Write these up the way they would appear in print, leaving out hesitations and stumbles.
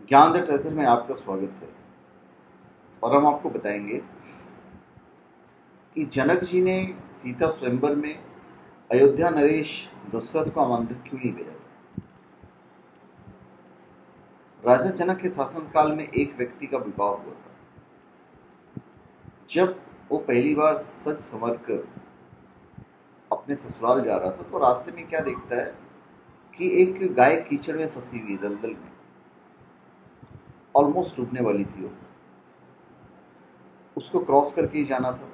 ज्ञान the treasure में आपका स्वागत है। और हम आपको बताएंगे कि जनक जी ने सीता स्वयंवर में अयोध्या नरेश दशरथ को आमंत्रित क्यों नहीं भेजा था। राजा जनक के शासनकाल में एक व्यक्ति का विवाह हुआ था। जब वो पहली बार सज संवर कर अपने ससुराल जा रहा था तो रास्ते में क्या देखता है कि एक गाय कीचड़ में फंसी हुई दलदल में, ऑलमोस्ट डूबने वाली थी। वो उसको क्रॉस करके ही जाना था।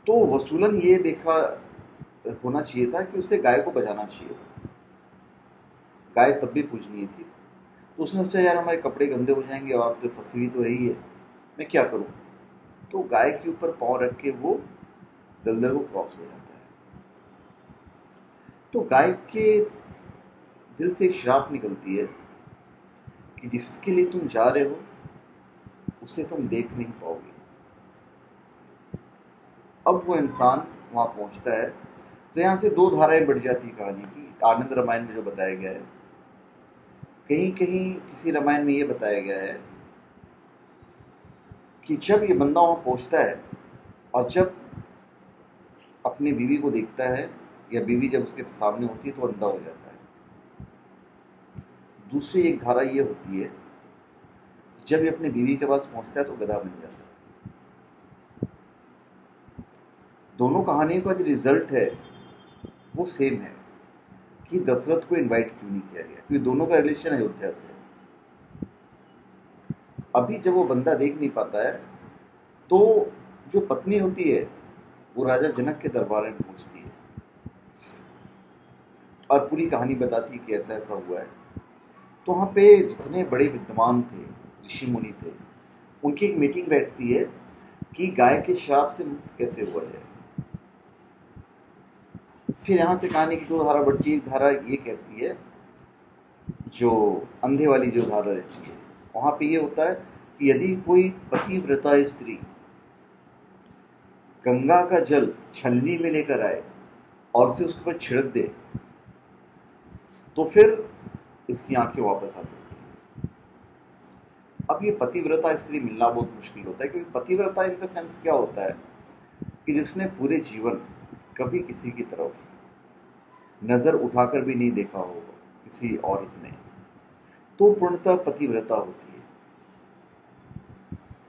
तो वसूलन ये देखा होना चाहिए था कि उसे गाय को बचाना चाहिए। गाय तब भी पूजनीय थी। तो उसने सोचा यार हमारे कपड़े गंदे हो जाएंगे और तो फंसी हुई तो है ही है, मैं क्या करूं। तो गाय के ऊपर पांव रख के वो दलदल को क्रॉस हो जाता है। तो गाय के दिल से एक श्राप निकलती है कि जिसके लिए तुम जा रहे हो उसे तुम देख नहीं पाओगे। अब वो इंसान वहां पहुंचता है। तो यहाँ से दो धाराएं बढ़ जाती है कहानी की। आनंद रामायण में जो बताया गया है, कहीं कहीं किसी रामायण में ये बताया गया है कि जब ये बंदा वहां पहुंचता है और जब अपनी बीवी को देखता है या बीवी जब उसके सामने होती है तो अंधा हो जाता है। दूसरी एक धारा ये होती है, जब ये अपनी बीवी के पास पहुंचता है तो गधा बन जाता है। दोनों कहानियों का जो रिजल्ट है वो सेम है कि दशरथ को इनवाइट क्यों नहीं किया गया, क्योंकि दोनों का रिलेशन अयोध्या से है। अभी जब वो बंदा देख नहीं पाता है तो जो पत्नी होती है वो राजा जनक के दरबार में पहुंचती है और पूरी कहानी बताती है कि ऐसा ऐसा हुआ है। तो वहाँ पे जितने बड़े विद्वान थे, ऋषि मुनि थे, उनकी एक मीटिंग बैठती है कि गाय के श्राप से मुक्त कैसे हुआ जाए। फिर यहाँ से कहानी की दो धारा बढ़ती है। एक धारा ये कहती है, जो अंधे वाली जो धारा रहती है, वहाँ पे ये होता है कि यदि कोई पतिव्रता स्त्री गंगा का जल छलनी में लेकर आए और उसे उसके ऊपर छिड़क दे तो फिर इसकी आंखें वापस आ सकती हैं। अब ये पतिव्रता स्त्री मिलना बहुत मुश्किल होता है, क्योंकि पतिव्रता इन द सेंस क्या होता है कि जिसने पूरे जीवन कभी किसी की तरफ नजर उठाकर भी नहीं देखा होगा किसी औरत ने, तो पूर्णतः पतिव्रता होती है।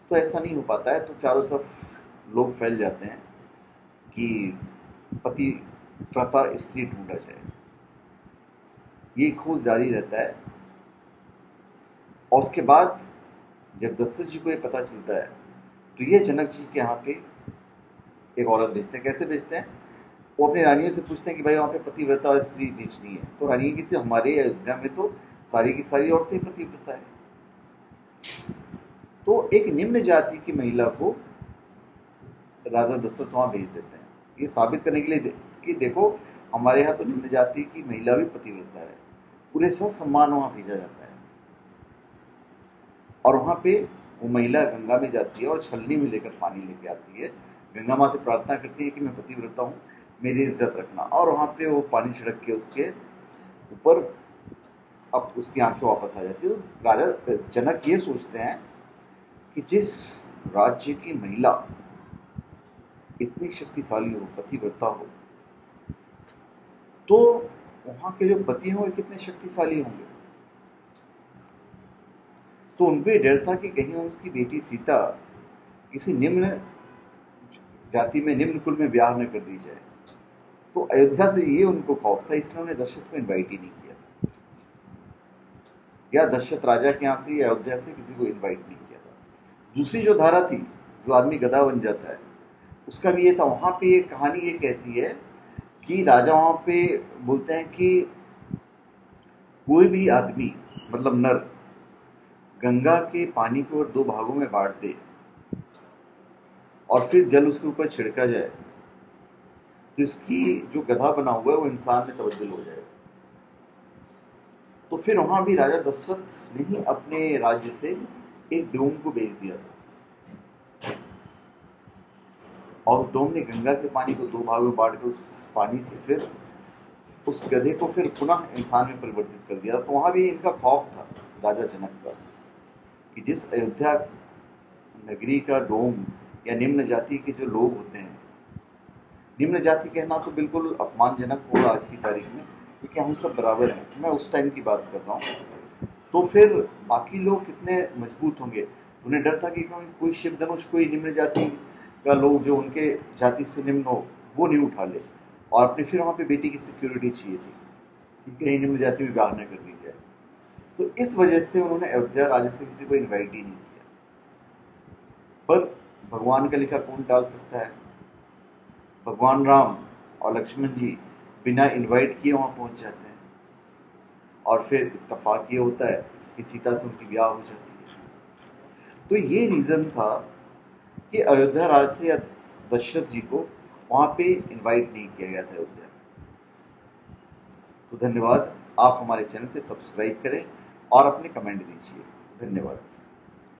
तो ऐसा नहीं हो पाता है, तो चारों तरफ लोग फैल जाते हैं कि पतिव्रता स्त्री ढूंढा जाए। ये खोज जारी रहता है। और उसके बाद जब दशरथ जी को ये पता चलता है तो ये जनक जी के यहाँ पे एक औरत भेजते हैं। कैसे भेजते हैं? वो अपनी रानियों से पूछते हैं कि भाई वहाँ पे पतिव्रता स्त्री भेजनी है। तो रानी कहती है हमारे अयोध्या में तो सारी की सारी औरतें पतिव्रता है। तो एक निम्न जाति की महिला को राजा दशरथ वहाँ भेज देते हैं, ये साबित करने के लिए कि देखो हमारे यहाँ तो निम्न जाति की महिला भी पतिव्रता है। पूरे ससम्मान वहाँ भेजा जाता है। और वहाँ पे वो महिला गंगा में जाती है और छलनी में लेकर पानी लेके आती है। गंगा माँ से प्रार्थना करती है कि मैं पतिव्रता हूँ, मेरी इज्जत रखना। और वहाँ पे वो पानी छिड़क के उसके ऊपर अब उसकी आंखें वापस आ जाती है। तो राजा जनक ये सोचते हैं कि जिस राज्य की महिला इतनी शक्तिशाली हो, पतिव्रता हो, तो वहाँ के जो पति होंगे कितने शक्तिशाली होंगे। तो उनको ये डर था कि कहीं उसकी बेटी सीता किसी निम्न जाति में, निम्न कुल में ब्याह न कर दी जाए। तो अयोध्या से ये उनको खौफ था, इसलिए उन्होंने दशरथ को इनवाइट ही नहीं किया, या दशरथ राजा के यहाँ से या अयोध्या से किसी को इनवाइट नहीं किया था। दूसरी जो धारा थी, जो आदमी गधा बन जाता है, उसका भी ये था। वहाँ पे ये कहानी ये कहती है कि राजा वहाँ पे बोलते हैं कि कोई भी आदमी, मतलब नर, गंगा के पानी को दो भागों में बांट दे और फिर जल उसके ऊपर छिड़का जाए तो इसकी जो गधा बना हुआ है वो इंसान में तब्दील हो जाएगा। तो फिर वहां भी राजा दशरथ ने ही अपने राज्य से एक डोम को भेज दिया था और डोम ने गंगा के पानी को दो भागों में बांट कर उस पानी से फिर उस गधे को फिर पुनः इंसान में परिवर्तित कर दिया। तो वहाँ भी इनका खौफ था राजा जनक का कि जिस अयोध्या नगरी का डोम या निम्न जाति के जो लोग होते हैं, निम्न जाति कहना तो बिल्कुल अपमानजनक होगा आज की तारीख में, क्योंकि हम सब बराबर हैं, मैं उस टाइम की बात कर रहा हूँ। तो फिर बाकी लोग कितने मजबूत होंगे। उन्हें डर था कि कोई शिवधनुष कोई निम्न जाति का लोग जो उनके जाति से निम्न हो वो नहीं उठा ले, और अपनी फिर वहाँ पे बेटी की सिक्योरिटी चाहिए थी कि कहीं निम्न जाति विवाह न कर दी जाए। तो इस वजह से उन्होंने अयोध्या राज्य से किसी को इन्वाइट ही नहीं किया। पर भगवान का लिखा कौन टाल सकता है। भगवान राम और लक्ष्मण जी बिना इनवाइट किए वहाँ पहुँच जाते हैं, और फिर इत्तेफाक ये होता है कि सीता से उनकी ब्याह हो जाती है। तो ये रीज़न था कि अयोध्या राज से या दशरथ जी को वहाँ पे इनवाइट नहीं किया गया था अयोध्या। तो धन्यवाद, आप हमारे चैनल पे सब्सक्राइब करें और अपने कमेंट दीजिए। धन्यवाद।